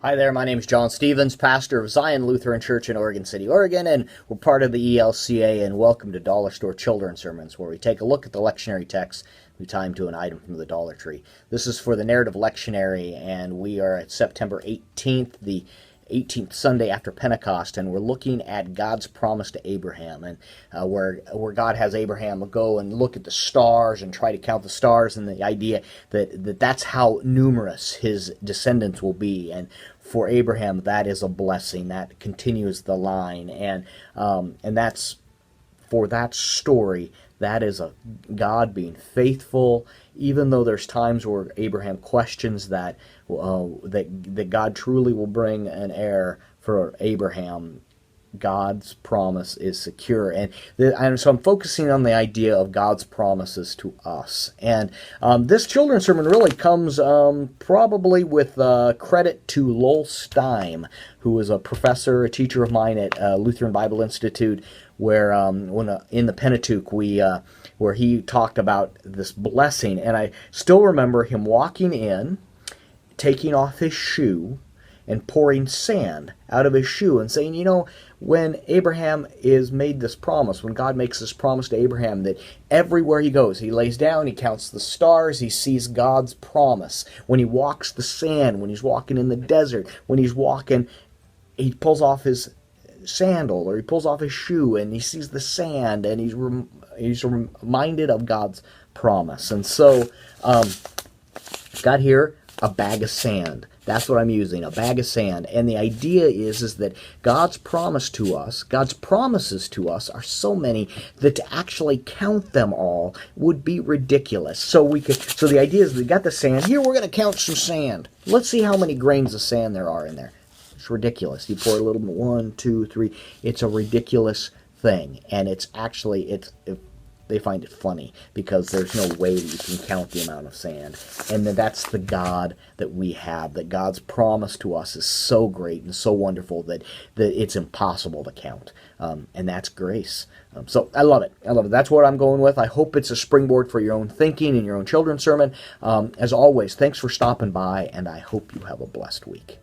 Hi there, my name is John Stevens, pastor of Zion Lutheran Church in Oregon City, Oregon, and we're part of the ELCA, and welcome to Dollar Store Children's Sermons, where we take a look at the lectionary text we tie them to an item from the Dollar Tree. This is for the narrative lectionary, and we are at September 18th, the 18th Sunday after Pentecost, and we're looking at God's promise to Abraham, and where God has Abraham go and look at the stars and try to count the stars, and the idea that that's how numerous his descendants will be, and for Abraham that is a blessing that continues the line, and that's for that story. That is a God being faithful, even though there's times where Abraham questions that God truly will bring an heir for Abraham. God's promise is secure, and so I'm focusing on the idea of God's promises to us. And this children's sermon really comes probably with credit to Lowell Steim, who was a professor, a teacher of mine at Lutheran Bible Institute, where in the Pentecost where he talked about this blessing. And I still remember him walking in, taking off his shoe, and pouring sand out of his shoe and saying, when Abraham is made this promise, when God makes this promise to Abraham that everywhere he goes, he lays down, he counts the stars, he sees God's promise. When he walks the sand, when he's walking in the desert, when he's walking, he pulls off his sandal or he pulls off his shoe and he sees the sand, and he's reminded of God's promise. And so got here a bag of sand. That's what I'm using, a bag of sand. And the idea is that God's promises to us are so many that to actually count them all would be ridiculous. So the idea is we got the sand. Here we're going to count some sand. Let's see how many grains of sand there are in there. It's ridiculous. You pour a little bit, 1, 2, 3. It's a ridiculous thing. And they find it funny because there's no way that you can count the amount of sand. And that's the God that we have, that God's promise to us is so great and so wonderful that it's impossible to count. And that's grace. So I love it. That's what I'm going with. I hope it's a springboard for your own thinking and your own children's sermon. As always, thanks for stopping by, and I hope you have a blessed week.